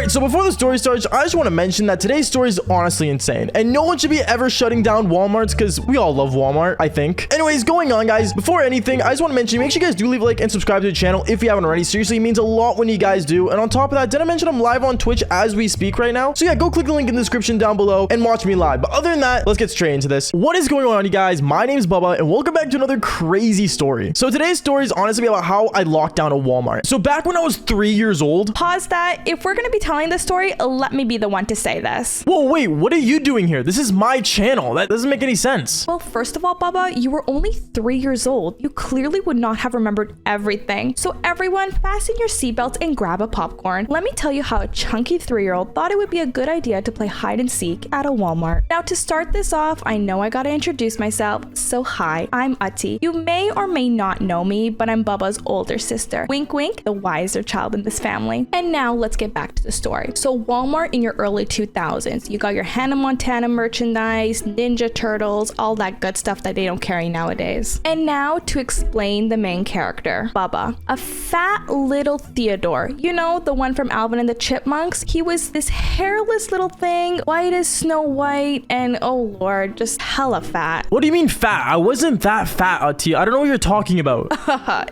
Alright, so before the story starts, I just want to mention that today's story is honestly insane. And no one should be ever shutting down Walmarts because we all love Walmart, I think. Anyways, going on, guys. Before anything, I just want to mention, make sure you guys do leave a like and subscribe to the channel if you haven't already. Seriously, it means a lot when you guys do. And on top of that, did I mention I'm live on Twitch as we speak right now? So yeah, go click the link in the description down below and watch me live. But other than that, let's get straight into this. What is going on, you guys? My name is Bubba, and welcome back to another crazy story. So today's story is honestly about how I locked down a Walmart. So back when I was 3 years old. Pause that. If we're going to be telling this story, let me be the one to say this. Whoa, wait, what are you doing here? This is my channel. That doesn't make any sense. Well, first of all, Bubba, you were only 3 years old. You clearly would not have remembered everything. So everyone, fasten your seatbelts and grab a popcorn. Let me tell you how a chunky 3-year-old thought it would be a good idea to play hide and seek at a Walmart. Now, to start this off, I know I gotta introduce myself. So hi, I'm Utti. You may or may not know me, but I'm Bubba's older sister. Wink wink, the wiser child in this family. And now let's get back to the story. So Walmart in your early 2000s, you got your Hannah Montana merchandise, Ninja Turtles, all that good stuff that they don't carry nowadays. And now to explain the main character, Bubba, a fat little Theodore. You know, the one from Alvin and the Chipmunks? He was this hairless little thing, white as Snow White, and oh lord, just hella fat. What do you mean fat? I wasn't that fat, Utti. I don't know what you're talking about.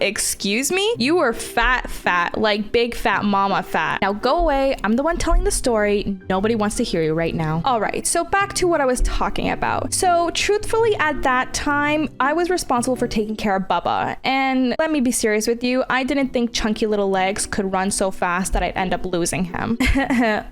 Excuse me? You were fat, like big fat mama fat. Now go away. I'm the one telling the story. Nobody wants to hear you right now. All right, so back to what I was talking about. So truthfully, at that time, I was responsible for taking care of Bubba. And let me be serious with you. I didn't think chunky little legs could run so fast that I'd end up losing him.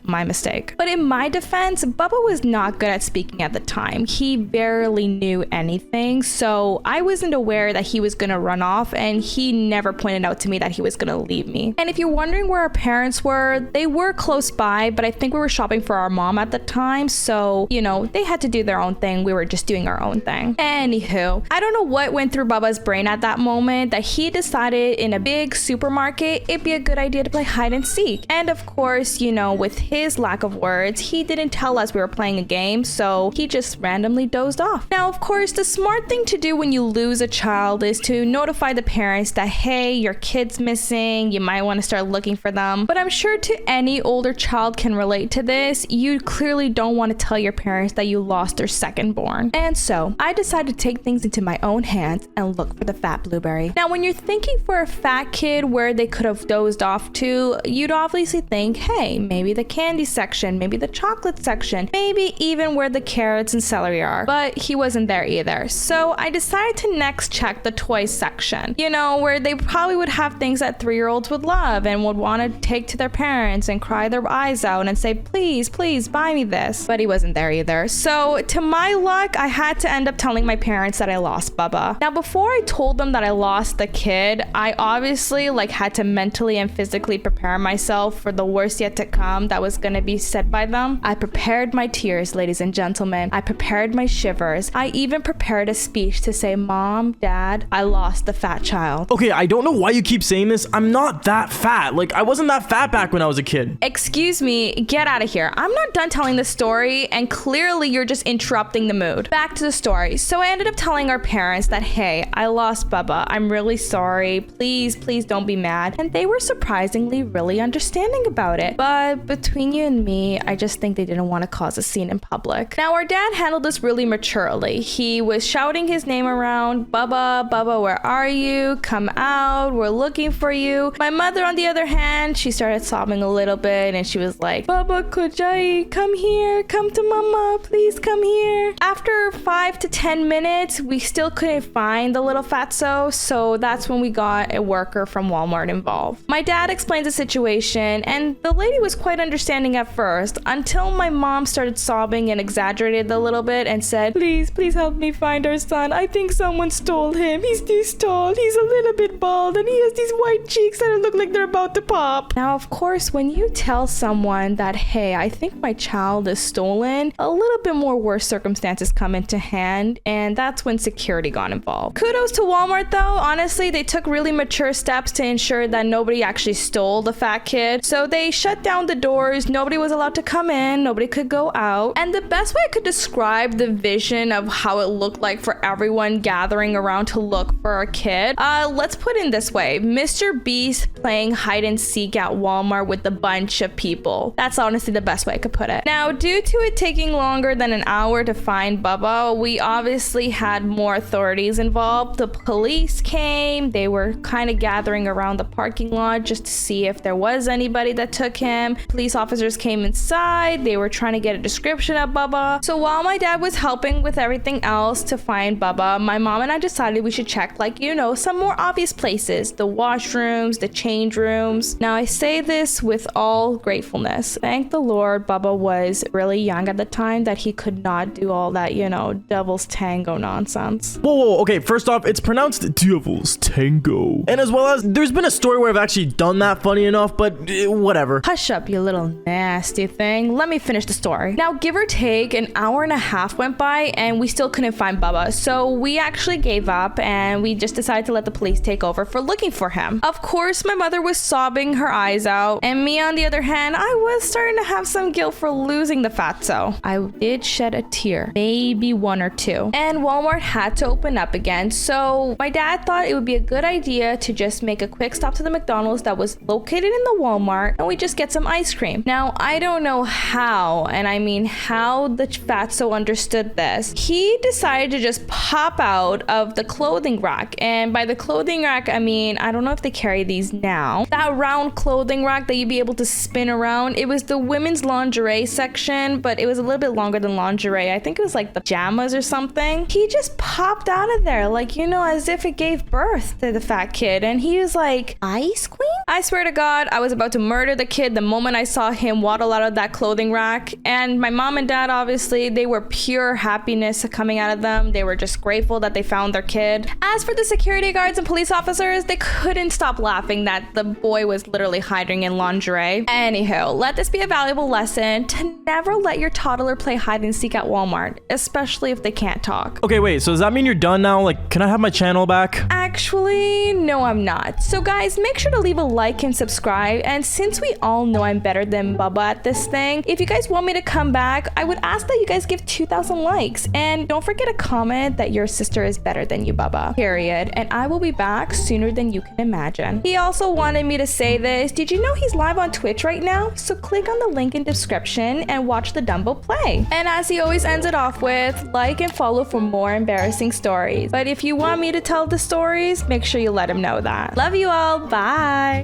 My mistake. But in my defense, Bubba was not good at speaking at the time. He barely knew anything. So I wasn't aware that he was gonna run off, and he never pointed out to me that he was gonna leave me. And if you're wondering where our parents were, they were close by, but I think we were shopping for our mom at the time, so you know, they had to do their own thing. We were just doing our own thing. Anywho, I don't know what went through Bubba's brain at that moment that he decided in a big supermarket it'd be a good idea to play hide and seek. And of course, you know, with his lack of words, he didn't tell us we were playing a game, so he just randomly dozed off. Now, of course, the smart thing to do when you lose a child is to notify the parents that, hey, your kid's missing, you might want to start looking for them. But I'm sure to any older child can relate to this, you clearly don't want to tell your parents that you lost their second born. And so I decided to take things into my own hands and look for the fat blueberry. Now, when you're thinking for a fat kid where they could have dozed off to, you'd obviously think, hey, maybe the candy section, maybe the chocolate section, maybe even where the carrots and celery are. But he wasn't there either. So I decided to next check the toys section, you know, where they probably would have things that 3-year-olds would love and would want to take to their parents and cry their eyes out and say, please, please buy me this. But he wasn't there either. So to my luck, I had to end up telling my parents that I lost Bubba. Now, before I told them that I lost the kid, I obviously had to mentally and physically prepare myself for the worst yet to come that was going to be said by them. I prepared my tears, ladies and gentlemen. I prepared my shivers. I even prepared a speech to say, Mom, Dad, I lost the fat child. Okay, I don't know why you keep saying this. I'm not that fat. Like, I wasn't that fat back when I was a kid. Excuse me, get out of here. I'm not done telling the story, and clearly you're just interrupting the mood. Back to the story. So I ended up telling our parents that, hey, I lost Bubba. I'm really sorry. Please, please don't be mad. And they were surprisingly really understanding about it. But between you and me, I just think they didn't want to cause a scene in public. Now, our dad handled this really maturely. He was shouting his name around, Bubba, Bubba, where are you? Come out. We're looking for you. My mother, on the other hand, she started sobbing a little bit, and she was like, Bubba Kojai, come here. Come to mama. Please come here. After 5 to 10 minutes, we still couldn't find the little fatso, so that's when we got a worker from Walmart involved. My dad explained the situation, and the lady was quite understanding at first, until my mom started sobbing and exaggerated a little bit and said, please, please help me find our son. I think someone stole him. He's this tall, he's a little bit bald, and he has these white cheeks that look like they're about to pop. Now, of course, when you tell someone that, hey, I think my child is stolen, a little bit more worse circumstances come into hand, and that's when security got involved. Kudos to Walmart though. Honestly, they took really mature steps to ensure that nobody actually stole the fat kid. So they shut down the doors, nobody was allowed to come in, nobody could go out. And the best way I could describe the vision of how it looked like for everyone gathering around to look for a kid, let's put it in this way. Mr. Beast playing hide and seek at Walmart with a bunch bunch of people. That's honestly the best way I could put it. Now, due to it taking longer than an hour to find Bubba, we obviously had more authorities involved. The police came. They were kind of gathering around the parking lot just to see if there was anybody that took him. Police officers came inside. They were trying to get a description of Bubba. So while my dad was helping with everything else to find Bubba, my mom and I decided we should check, like, you know, some more obvious places, the washrooms, the change rooms. Now, I say this with all gratefulness. Thank the Lord Bubba was really young at the time, that he could not do all that, you know, devil's tango nonsense. Whoa, okay, first off, it's pronounced Devil's Tango. And as well as, there's been a story where I've actually done that, funny enough, but whatever. Hush up, you little nasty thing. Let me finish the story. Now, give or take, an hour and a half went by and we still couldn't find Bubba. So we actually gave up and we just decided to let the police take over for looking for him. Of course, my mother was sobbing her eyes out, and me, on the other hand, I was starting to have some guilt for losing the fatso. I did shed a tear, maybe one or two. And Walmart had to open up again, so my dad thought it would be a good idea to just make a quick stop to the McDonald's that was located in the Walmart, and we just get some ice cream. Now, I don't know how, and I mean how, the fatso understood this. He decided to just pop out of the clothing rack, and by the clothing rack, I mean, I don't know if they carry these now. That round clothing rack that you'd be able to spin around, it was the women's lingerie section, but it was a little bit longer than lingerie. I think it was like the pajamas or something. He just popped out of there, like, you know, as if it gave birth to the fat kid, and he was like, "Ice Queen?" I swear to God, I was about to murder the kid the moment I saw him waddle out of that clothing rack. And my mom and dad, obviously, they were pure happiness coming out of them. They were just grateful that they found their kid. As for the security guards and police officers, they couldn't stop laughing that the boy was literally hiding in lingerie. Anywho, let this be a valuable lesson to never let your toddler play hide and seek at Walmart, especially if they can't talk. Okay, wait, so does that mean you're done now? Like, can I have my channel back? Actually, no, I'm not. So guys, make sure to leave a like and subscribe. And since we all know I'm better than Bubba at this thing, if you guys want me to come back, I would ask that you guys give 2,000 likes. And don't forget to comment that your sister is better than you, Bubba. Period. And I will be back sooner than you can imagine. He also wanted me to say this. Did you know he's live on Twitch right now? So click on the link in description and watch the Dumbo play. And as he always ends it off with, like and follow for more embarrassing stories. But if you want me to tell the stories, make sure you let him know that. Love you all. Bye.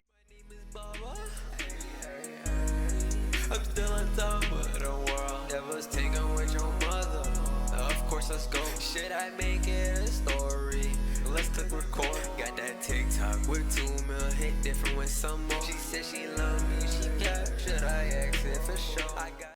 I'm still on top of the world. Devil's Tango with your mother. Of course, let's go. Should I make it a story? Let's click record. Got that TikTok with 2 mil hit different with some more. She said she love me, she kept. Should I exit for sure? I got